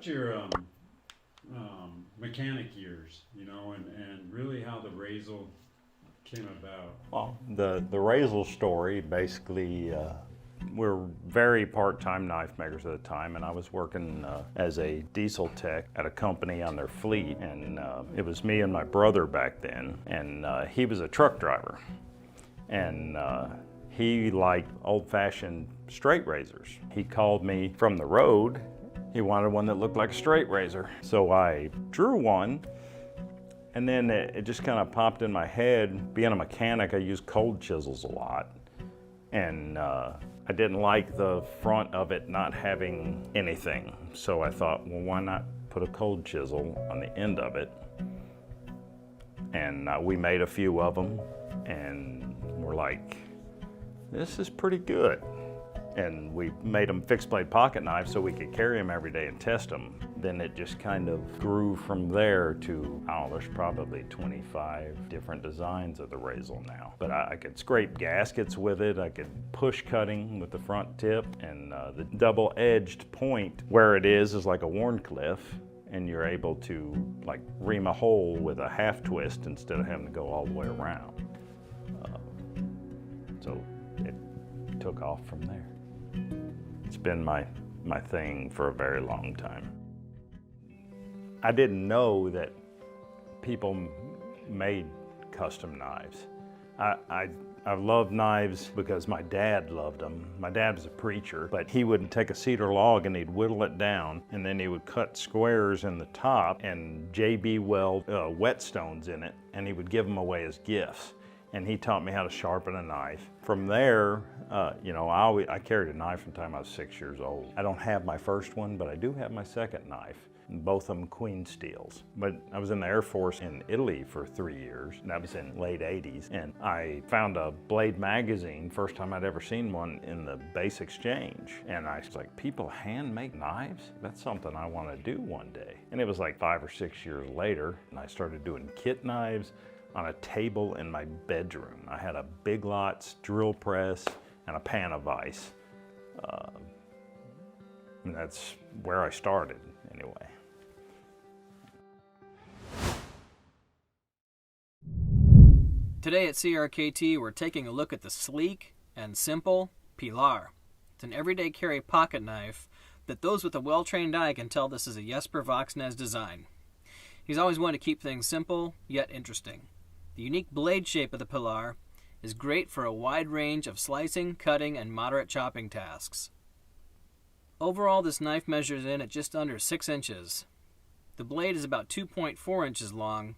about your mechanic years, you know, and really how the Razel came about? Well, the Razel story, basically, we're very part-time knife makers at the time, and I was working as a diesel tech at a company on their fleet, and it was me and my brother back then, and he was a truck driver, and he liked old-fashioned straight razors. He called me from the road. He wanted one that looked like a straight razor. So I drew one, and then it just kind of popped in my head. Being a mechanic, I use cold chisels a lot. And I didn't like the front of it not having anything. So I thought, well, why not put a cold chisel on the end of it? And we made a few of them, and we're like, this is pretty good. And we made them fixed blade pocket knives so we could carry them every day and test them. Then it just kind of grew from there to, I don't know, there's probably 25 different designs of the Razel now. But I could scrape gaskets with it, I could push cutting with the front tip, and the double-edged point where it is like a Wharncliffe, and you're able to like ream a hole with a half twist instead of having to go all the way around. So it took off from there. It's been my thing for a very long time. I didn't know that people made custom knives. I love knives because my dad loved them. My dad was a preacher, but he would take a cedar log and he'd whittle it down, and then he would cut squares in the top and J.B. Weld whetstones in it, and he would give them away as gifts. And he taught me how to sharpen a knife. From there, you know, I carried a knife from the time I was 6 years old. I don't have my first one, but I do have my second knife, both of them Queen Steels. But I was in the Air Force in Italy for 3 years, and that was in late 80s. And I found a Blade magazine, first time I'd ever seen one, in the base exchange. And I was like, people hand make knives? That's something I want to do one day. And it was like 5 or 6 years later, and I started doing kit knives on a table in my bedroom. I had a Big Lots drill press and a pan of ice. And that's where I started, anyway. Today at CRKT, we're taking a look at the sleek and simple Pilar. It's an everyday carry pocket knife that those with a well-trained eye can tell this is a Jesper Voxnäs design. He's always wanted to keep things simple, yet interesting. The unique blade shape of the Pilar is great for a wide range of slicing, cutting, and moderate chopping tasks. Overall, this knife measures in at just under 6 inches. The blade is about 2.4 inches long,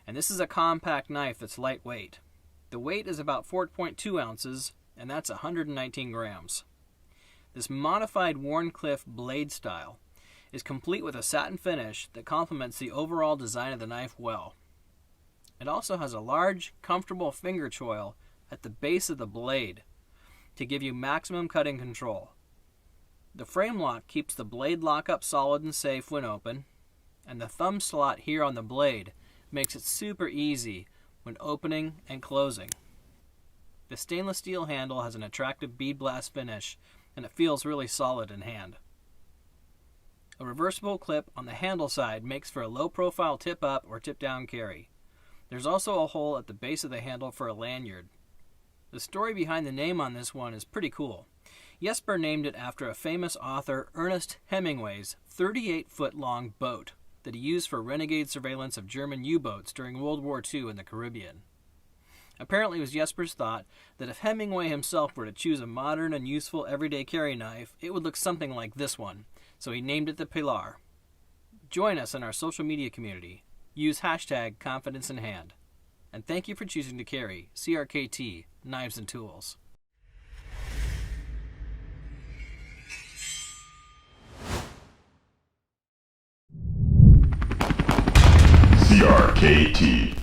and this is a compact knife that's lightweight. The weight is about 4.2 ounces, and that's 119 grams. This modified Wharncliffe blade style is complete with a satin finish that complements the overall design of the knife well. It also has a large, comfortable finger choil at the base of the blade to give you maximum cutting control. The frame lock keeps the blade lockup solid and safe when open, and the thumb slot here on the blade makes it super easy when opening and closing. The stainless steel handle has an attractive bead blast finish, and it feels really solid in hand. A reversible clip on the handle side makes for a low-profile tip-up or tip-down carry. There's also a hole at the base of the handle for a lanyard. The story behind the name on this one is pretty cool. Jesper named it after a famous author, Ernest Hemingway's 38-foot-long boat that he used for renegade surveillance of German U-boats during World War II in the Caribbean. Apparently it was Jesper's thought that if Hemingway himself were to choose a modern and useful everyday carry knife, it would look something like this one, so he named it the Pilar. Join us in our social media community. Use hashtag Confidence in Hand. And thank you for choosing to carry CRKT Knives and Tools. CRKT.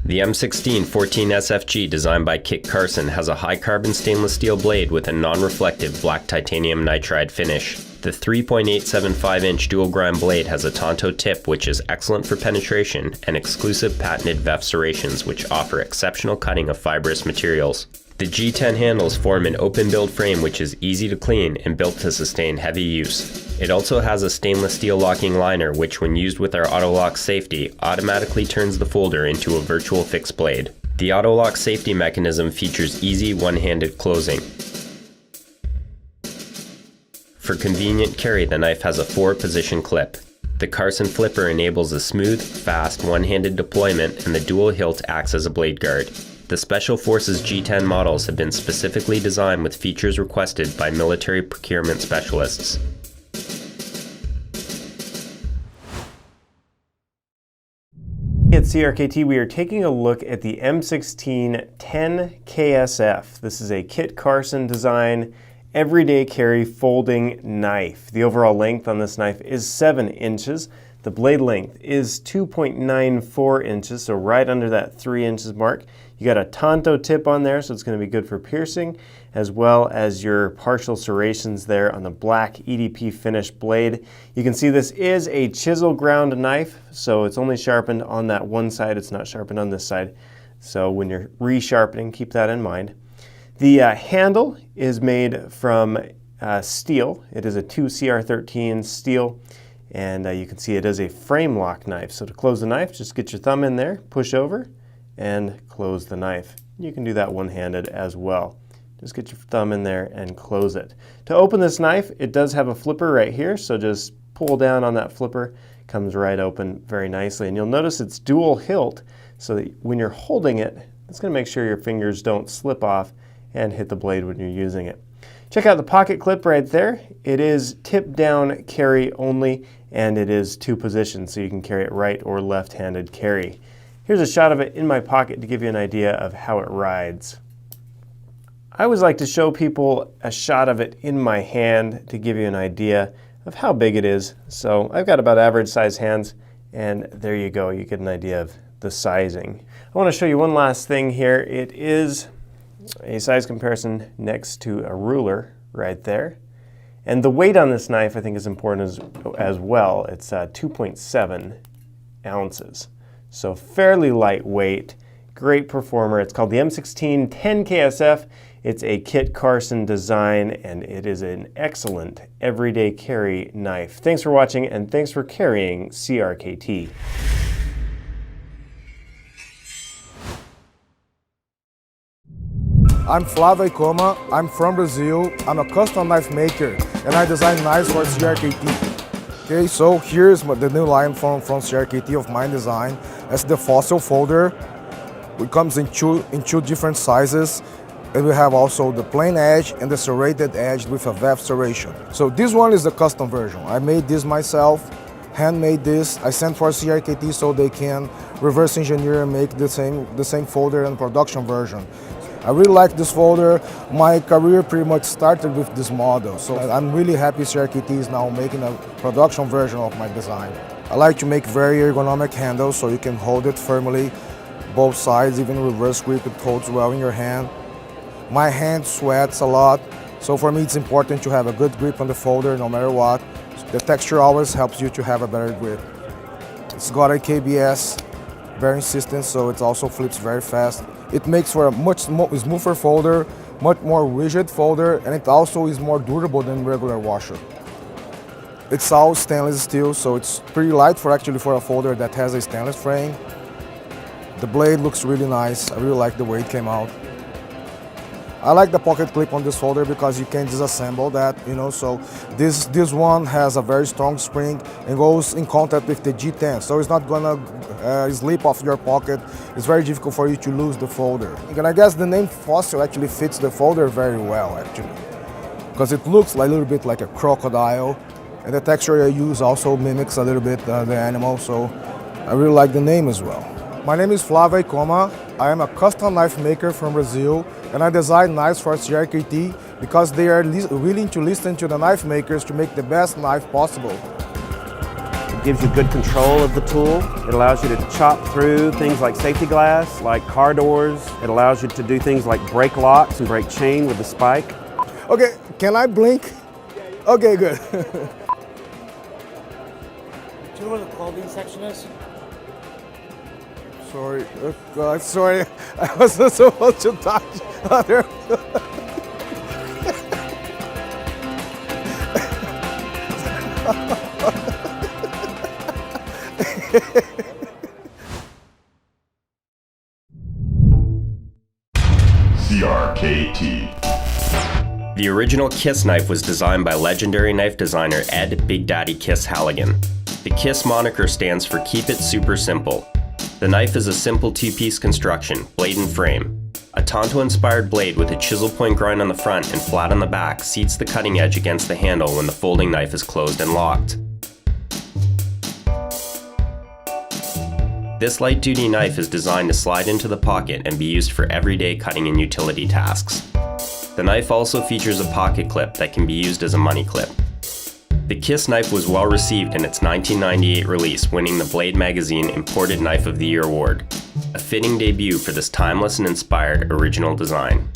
The M16 14 SFG designed by Kit Carson has a high-carbon stainless steel blade with a non-reflective black titanium nitride finish. The 3.875-inch dual-grind blade has a Tonto tip which is excellent for penetration and exclusive patented VEF serrations which offer exceptional cutting of fibrous materials. The G10 handles form an open build frame which is easy to clean and built to sustain heavy use. It also has a stainless steel locking liner which, when used with our auto lock safety, automatically turns the folder into a virtual fixed blade. The auto lock safety mechanism features easy one-handed closing. For convenient carry, the knife has a 4-position clip. The K.I.S.S flipper enables a smooth, fast, one-handed deployment, and the dual hilt acts as a blade guard. The Special Forces G10 models have been specifically designed with features requested by military procurement specialists. At CRKT, we are taking a look at the M16 10 K.S.S. This is a Kit Carson design, everyday carry folding knife. The overall length on this knife is 7 inches. The blade length is 2.94 inches, so right under that 3 inches mark. You got a Tonto tip on there, so it's going to be good for piercing, as well as your partial serrations there on the black EDP finished blade. You can see this is a chisel ground knife, so it's only sharpened on that one side. It's not sharpened on this side. So when you're resharpening, keep that in mind. The handle is made from steel. It is a 2 CR13 steel, and you can see it is a frame lock knife. So to close the knife, just get your thumb in there, push over, and close the knife. You can do that one-handed as well. Just get your thumb in there and close it. To open this knife, it does have a flipper right here, so just pull down on that flipper, comes right open very nicely. And you'll notice it's dual hilt, so that when you're holding it, it's going to make sure your fingers don't slip off and hit the blade when you're using it. Check out the pocket clip right there. It is tip down carry only, and it is 2 positions, so you can carry it right or left-handed carry. Here's a shot of it in my pocket to give you an idea of how it rides. I always like to show people a shot of it in my hand to give you an idea of how big it is. So I've got about average size hands, and there you go. You get an idea of the sizing. I want to show you one last thing here. It is a size comparison next to a ruler right there. And the weight on this knife I think is important as well. It's 2.7 ounces. So fairly lightweight, great performer. It's called the M16 10 K.S.S. It's a Kit Carson design, and it is an excellent everyday carry knife. Thanks for watching, and thanks for carrying CRKT. I'm Flávio Coma, I'm from Brazil, I'm a custom knife maker, and I design knives for CRKT. Okay, so here's the new line from CRKT of my design. That's the fossil folder. It comes in two different sizes, and we have also the plain edge and the serrated edge with a VEF serration. So this one is the custom version. I made this myself, handmade this. I sent for CRKT so they can reverse engineer and make the same folder and production version. I really like this folder. My career pretty much started with this model, so I'm really happy CRKT is now making a production version of my design. I like to make very ergonomic handles so you can hold it firmly, both sides, even reverse grip, it holds well in your hand. My hand sweats a lot, so for me it's important to have a good grip on the folder no matter what. The texture always helps you to have a better grip. It's got a K.I.S.S bearing system, so it also flips very fast. It makes for a much smoother folder, much more rigid folder, and it also is more durable than regular washer. It's all stainless steel, so it's pretty light for a folder that has a stainless frame. The blade looks really nice. I really like the way it came out. I like the pocket clip on this folder because you can disassemble that, so this one has a very strong spring and goes in contact with the G10, so it's not gonna slip off your pocket. It's very difficult for you to lose the folder. And I guess the name Fossil actually fits the folder very well, actually, because it looks a little bit like a crocodile, and the texture I use also mimics a little bit the animal, so I really like the name as well. My name is Flávio Coma. I am a custom knife maker from Brazil, and I design knives for CRKT because they are willing to listen to the knife makers to make the best knife possible. It gives you good control of the tool. It allows you to chop through things like safety glass, like car doors. It allows you to do things like brake locks and brake chain with the spike. Okay, can I blink? Okay, good. Do you know where the clothing section is? Sorry, oh God, sorry. I wasn't supposed to touch other. CRKT. The original K.I.S.S knife was designed by legendary knife designer Ed Big Daddy K.I.S.S Halligan. The K.I.S.S moniker stands for Keep It Super Simple. The knife is a simple two-piece construction, blade and frame. A Tonto-inspired blade with a chisel point grind on the front and flat on the back seats the cutting edge against the handle when the folding knife is closed and locked. This light-duty knife is designed to slide into the pocket and be used for everyday cutting and utility tasks. The knife also features a pocket clip that can be used as a money clip. The K.I.S.S knife was well received in its 1998 release, winning the Blade Magazine Imported Knife of the Year award, a fitting debut for this timeless and inspired original design.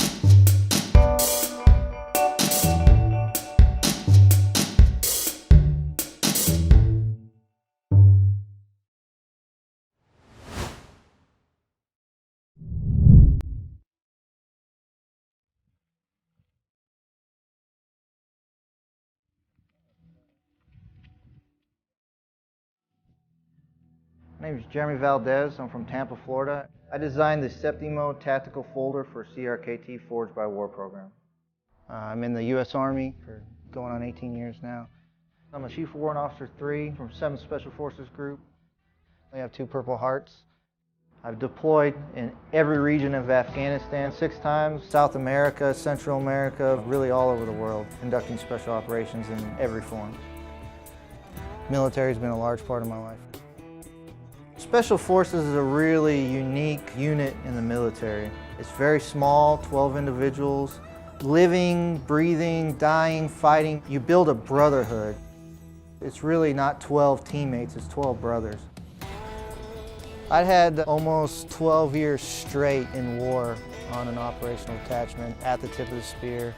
My name is Jeremy Valdez. I'm from Tampa, Florida. I designed the Septimo tactical folder for CRKT Forged by War program. I'm in the U.S. Army for going on 18 years now. I'm a Chief Warrant Officer 3 from 7th Special Forces Group. I have 2 Purple Hearts. I've deployed in every region of Afghanistan 6 times, South America, Central America, really all over the world, conducting special operations in every form. Military has been a large part of my life. Special Forces is a really unique unit in the military. It's very small, 12 individuals, living, breathing, dying, fighting. You build a brotherhood. It's really not 12 teammates, it's 12 brothers. I had almost 12 years straight in war on an operational attachment at the tip of the spear.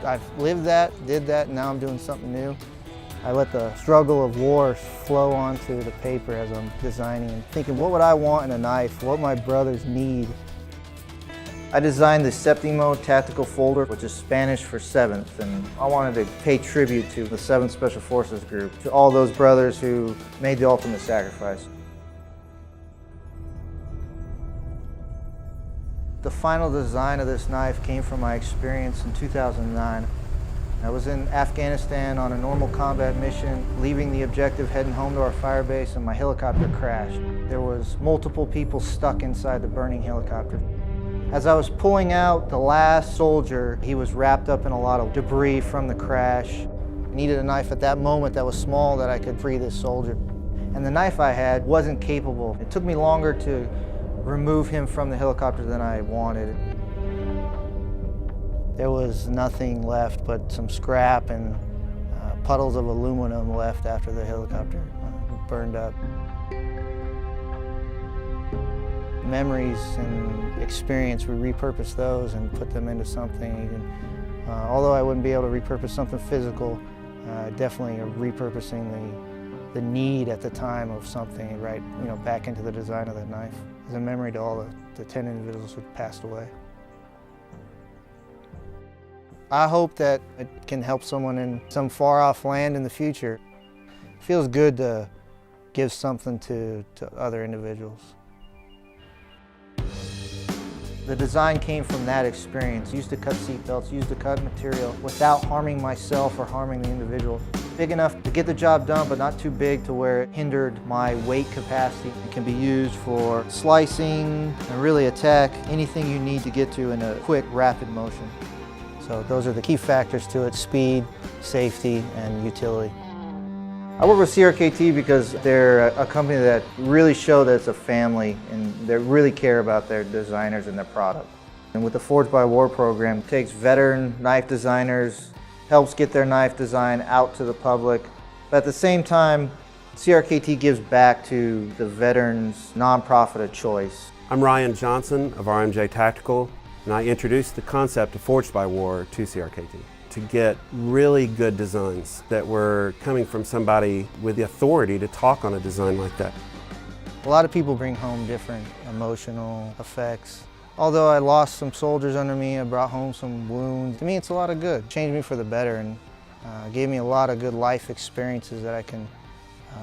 I've lived that, did that, and now I'm doing something new. I let the struggle of war flow onto the paper as I'm designing and thinking, what would I want in a knife? What my brothers need? I designed the Septimo tactical folder, which is Spanish for 7th, and I wanted to pay tribute to the 7th Special Forces Group, to all those brothers who made the ultimate sacrifice. The final design of this knife came from my experience in 2009. I was in Afghanistan on a normal combat mission, leaving the objective, heading home to our fire base, and my helicopter crashed. There was multiple people stuck inside the burning helicopter. As I was pulling out the last soldier, he was wrapped up in a lot of debris from the crash. I needed a knife at that moment that was small that I could free this soldier. And the knife I had wasn't capable. It took me longer to remove him from the helicopter than I wanted. There was nothing left but some scrap and puddles of aluminum left after the helicopter burned up. Memories and experience, we repurpose those and put them into something. Although I wouldn't be able to repurpose something physical, definitely repurposing the need at the time of something right, back into the design of that knife as a memory to all the 10 individuals who passed away. I hope that it can help someone in some far-off land in the future. It feels good to give something to other individuals. The design came from that experience. Used to cut seatbelts, used to cut material without harming myself or harming the individual. Big enough to get the job done, but not too big to where it hindered my weight capacity. It can be used for slicing and really attack anything you need to get to in a quick, rapid motion. So those are the key factors to it: speed, safety, and utility. I work with CRKT because they're a company that really show that it's a family and they really care about their designers and their product. And with the Forged by War program, it takes veteran knife designers, helps get their knife design out to the public. But at the same time, CRKT gives back to the veterans' nonprofit of choice. I'm Ryan Johnson of RMJ Tactical, and I introduced the concept of Forged by War to CRKT to get really good designs that were coming from somebody with the authority to talk on a design like that. A lot of people bring home different emotional effects. Although I lost some soldiers under me, I brought home some wounds. To me, it's a lot of good. It changed me for the better and gave me a lot of good life experiences that I can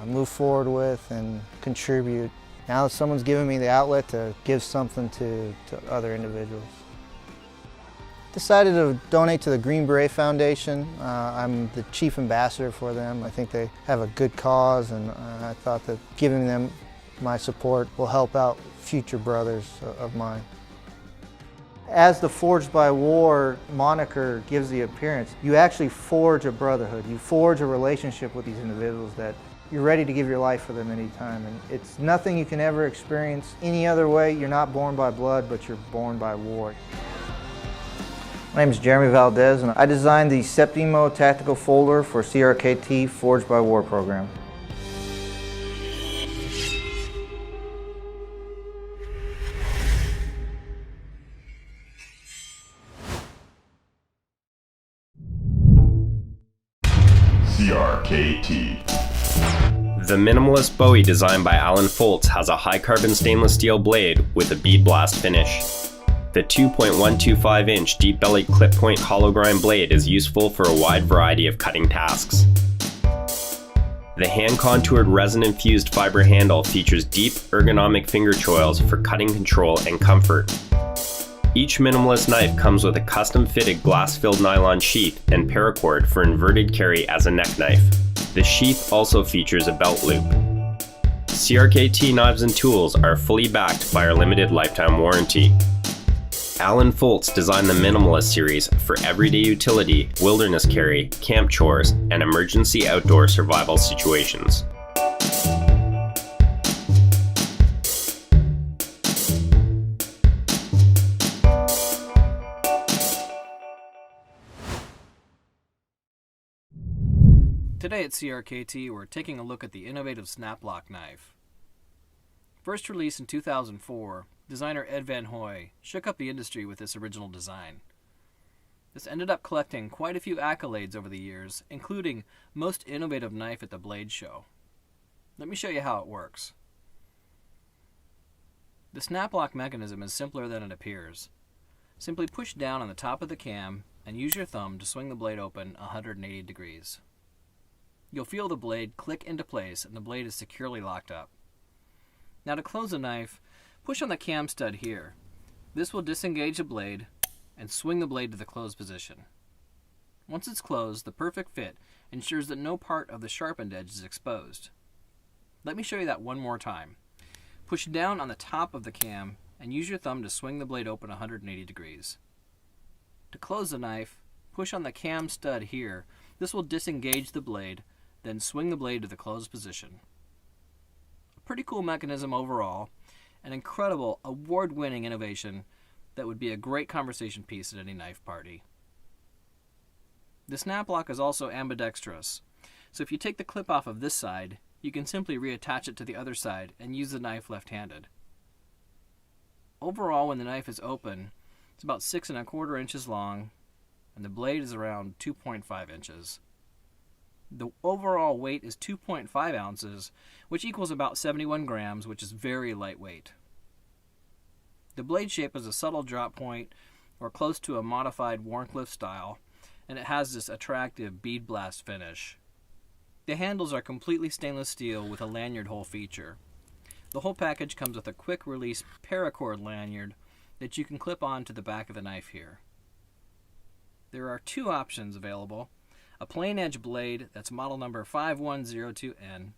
move forward with and contribute. Now that someone's given me the outlet to give something to other individuals. Decided to donate to the Green Beret Foundation. I'm the chief ambassador for them. I think they have a good cause, and I thought that giving them my support will help out future brothers of mine. As the Forged by War moniker gives the appearance, you actually forge a brotherhood. You forge a relationship with these individuals that you're ready to give your life for them anytime. And it's nothing you can ever experience any other way. You're not born by blood, but you're born by war. My name is Jeremy Valdez, and I designed the Septimo tactical folder for CRKT Forged by War program. CRKT. The Minimalist Bowie designed by Alan Foltz has a high-carbon stainless steel blade with a bead blast finish. The 2.125-inch deep-bellied clip-point hollow grind blade is useful for a wide variety of cutting tasks. The hand-contoured resin-infused fiber handle features deep, ergonomic finger choils for cutting control and comfort. Each Minimalist knife comes with a custom-fitted glass-filled nylon sheath and paracord for inverted carry as a neck knife. The sheath also features a belt loop. CRKT knives and tools are fully backed by our limited lifetime warranty. Alan Foltz designed the Minimalist series for everyday utility, wilderness carry, camp chores, and emergency outdoor survival situations. Today at CRKT, we're taking a look at the innovative snap-lock knife. First released in 2004, designer Ed Van Hoy shook up the industry with this original design. This ended up collecting quite a few accolades over the years, including Most Innovative Knife at the Blade Show. Let me show you how it works. The snap-lock mechanism is simpler than it appears. Simply push down on the top of the cam and use your thumb to swing the blade open 180 degrees. You'll feel the blade click into place and the blade is securely locked up. Now to close the knife, push on the cam stud here. This will disengage the blade and swing the blade to the closed position. Once it's closed, the perfect fit ensures that no part of the sharpened edge is exposed. Let me show you that one more time. Push down on the top of the cam and use your thumb to swing the blade open 180 degrees. To close the knife, push on the cam stud here. This will disengage the blade, then swing the blade to the closed position. A pretty cool mechanism overall, an incredible award-winning innovation that would be a great conversation piece at any knife party. The snap lock is also ambidextrous, so if you take the clip off of this side, you can simply reattach it to the other side and use the knife left-handed. Overall, when the knife is open, it's about 6 1/4 inches long, and the blade is around 2.5 inches. The overall weight is 2.5 ounces, which equals about 71 grams, which is very lightweight. The blade shape is a subtle drop point, or close to a modified Wharncliffe style, and it has this attractive bead blast finish. The handles are completely stainless steel with a lanyard hole feature. The whole package comes with a quick release paracord lanyard that you can clip on to the back of the knife here. There are two options available: a plain edge blade that's model number 5102N,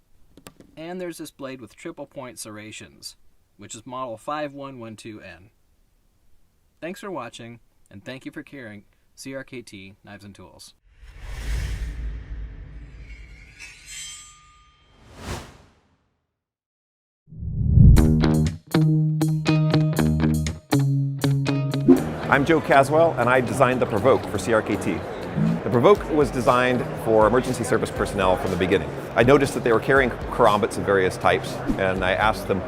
and there's this blade with triple point serrations, which is model 5112N. Thanks for watching, and thank you for carrying CRKT Knives and Tools. I'm Joe Caswell, and I designed the Provoke for CRKT. The Provoke was designed for emergency service personnel from the beginning. I noticed that they were carrying karambits of various types, and I asked them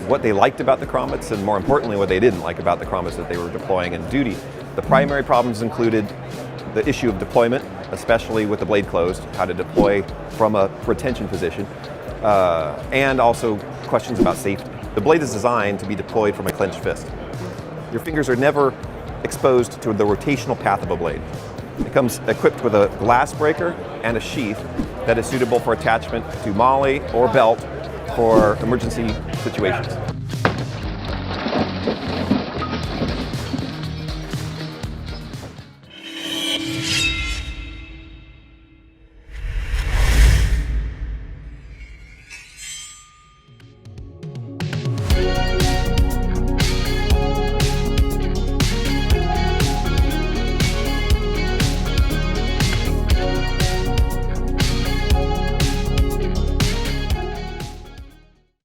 what they liked about the karambits, and more importantly, what they didn't like about the karambits that they were deploying in duty. The primary problems included the issue of deployment, especially with the blade closed, how to deploy from a retention position, and also questions about safety. The blade is designed to be deployed from a clenched fist. Your fingers are never exposed to the rotational path of a blade. It comes equipped with a glass breaker and a sheath that is suitable for attachment to molly or belt for emergency situations.